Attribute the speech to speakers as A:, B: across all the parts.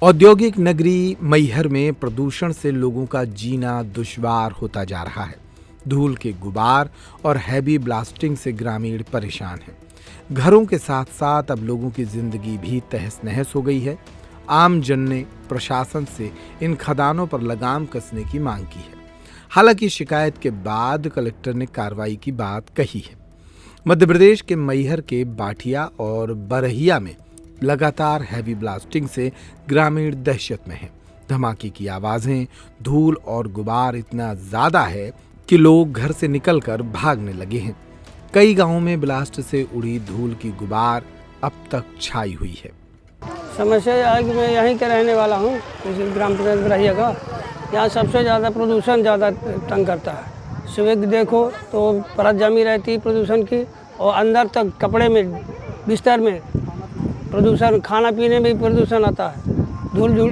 A: औद्योगिक नगरी मैहर में प्रदूषण से लोगों का जीना दुश्वार होता जा रहा है। धूल के गुबार और हैवी ब्लास्टिंग से ग्रामीण परेशान हैं। घरों के साथ साथ अब लोगों की जिंदगी भी तहस नहस हो गई है। आम जन ने प्रशासन से इन खदानों पर लगाम कसने की मांग की है। हालांकि शिकायत के बाद कलेक्टर ने कार्रवाई की बात कही है। मध्य प्रदेश के मैहर के बाठिया और बरहिया में लगातार हैवी ब्लास्टिंग से ग्रामीण दहशत में हैं। धमाके की आवाजें, धूल और गुबार इतना ज्यादा है कि लोग घर से निकलकर भागने लगे हैं। कई गांवों में ब्लास्ट से उड़ी धूल की गुबार अब तक छाई हुई है।
B: समस्या यह है कि मैं यहीं का रहने वाला हूँ, इसी ग्राम पंचायत बरहिया का। यहाँ सबसे ज़्यादा प्रदूषण ज़्यादा तंग करता है। सुबह देखो तो परत जमी रहती है प्रदूषण की, और अंदर तक कपड़े में, बिस्तर में प्रदूषण, खाना पीने में भी प्रदूषण आता है।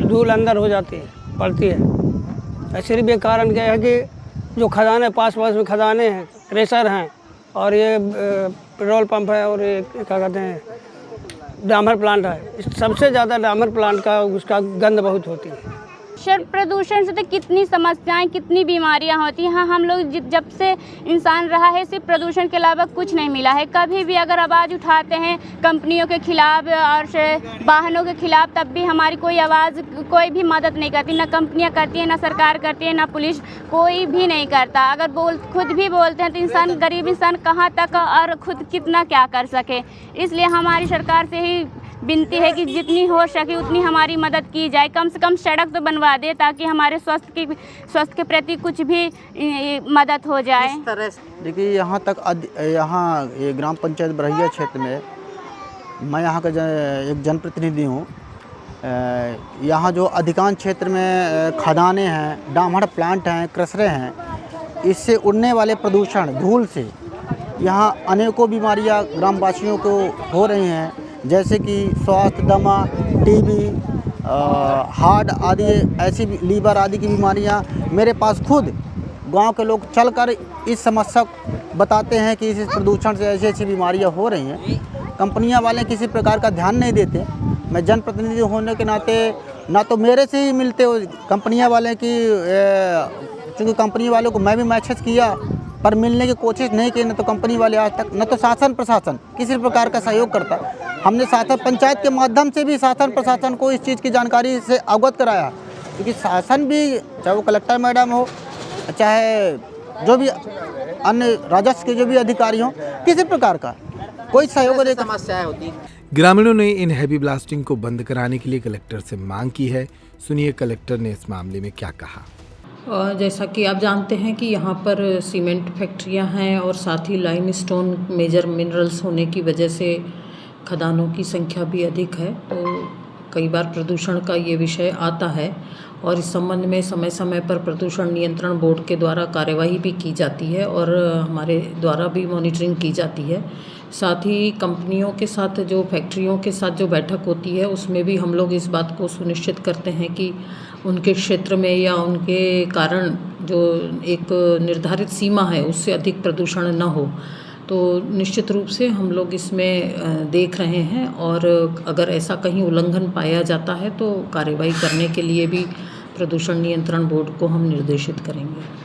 B: धूल अंदर हो जाती है, पड़ती है। सिर्फ ये कारण क्या है कि जो खदाने पास में खदाने हैं, क्रेशर हैं, और ये पेट्रोल पंप है, और ये क्या कहते हैं डामर प्लांट है। सबसे ज़्यादा डामर प्लांट का उसका गंध बहुत होती है।
C: शहर प्रदूषण से तो कितनी समस्याएं, कितनी बीमारियां होती हैं। हम लोग जब से इंसान रहा है सिर्फ प्रदूषण के अलावा कुछ नहीं मिला है। कभी भी अगर आवाज़ उठाते हैं कंपनियों के खिलाफ और वाहनों के खिलाफ, तब भी हमारी कोई आवाज़, कोई भी मदद नहीं करती। ना कंपनियां करती हैं, ना सरकार करती है, ना पुलिस, कोई भी नहीं करता। अगर खुद भी बोलते हैं तो इंसान, गरीब इंसान कहाँ तक और खुद कितना क्या कर सके। इसलिए हमारी सरकार से ही विनती है कि जितनी हो सके उतनी हमारी मदद की जाए। कम से कम सड़क तो बनवा दे ताकि हमारे स्वास्थ्य के प्रति कुछ भी मदद हो जाए।
D: देखिए, यहाँ ये ग्राम पंचायत बरहिया क्षेत्र में मैं यहाँ का एक जनप्रतिनिधि हूँ। यहाँ जो अधिकांश क्षेत्र में खदानें हैं, डामर प्लांट हैं, क्रशरें हैं, इससे उड़ने वाले प्रदूषण, धूल से यहाँ अनेकों बीमारियाँ ग्रामवासियों को हो रही हैं, जैसे कि स्वास्थ्य, दमा, टीबी, हार्ट आदि, ऐसी लीवर आदि की बीमारियां। मेरे पास खुद गांव के लोग चलकर इस समस्या बताते हैं कि इस प्रदूषण से ऐसी ऐसी बीमारियां हो रही हैं। कंपनियां वाले किसी प्रकार का ध्यान नहीं देते। मैं जनप्रतिनिधि होने के नाते ना तो मेरे से ही मिलते हो कंपनियां वाले की, चूँकि कंपनी वालों को मैं भी मैसेज किया पर मिलने की कोशिश नहीं की। न तो कंपनी वाले आज तक, न तो शासन प्रशासन किसी प्रकार का सहयोग करता। हमने शासन पंचायत के माध्यम से भी शासन प्रशासन को इस चीज़ की जानकारी से अवगत कराया, क्योंकि शासन भी, चाहे वो कलेक्टर मैडम हो, चाहे जो भी अन्य राजस्व के जो भी अधिकारी हों, किसी प्रकार का कोई सहयोग नहीं। समस्याएं होती हैं।
A: ग्रामीणों ने इन हैवी ब्लास्टिंग को बंद कराने के लिए कलेक्टर से मांग की है। सुनिए कलेक्टर ने इस मामले में क्या कहा।
E: जैसा कि आप जानते हैं कि यहाँ पर सीमेंट फैक्ट्रियाँ हैं और साथ ही लाइमस्टोन मेजर मिनरल्स होने की वजह से खदानों की संख्या भी अधिक है। तो कई बार प्रदूषण का ये विषय आता है और इस संबंध में समय समय पर प्रदूषण नियंत्रण बोर्ड के द्वारा कार्यवाही भी की जाती है और हमारे द्वारा भी मॉनिटरिंग की जाती है। साथ ही कंपनियों के साथ, जो फैक्ट्रियों के साथ जो बैठक होती है, उसमें भी हम लोग इस बात को सुनिश्चित करते हैं कि उनके क्षेत्र में या उनके कारण जो एक निर्धारित सीमा है उससे अधिक प्रदूषण न हो। तो निश्चित रूप से हम लोग इसमें देख रहे हैं और अगर ऐसा कहीं उल्लंघन पाया जाता है तो कार्रवाई करने के लिए भी प्रदूषण नियंत्रण बोर्ड को हम निर्देशित करेंगे।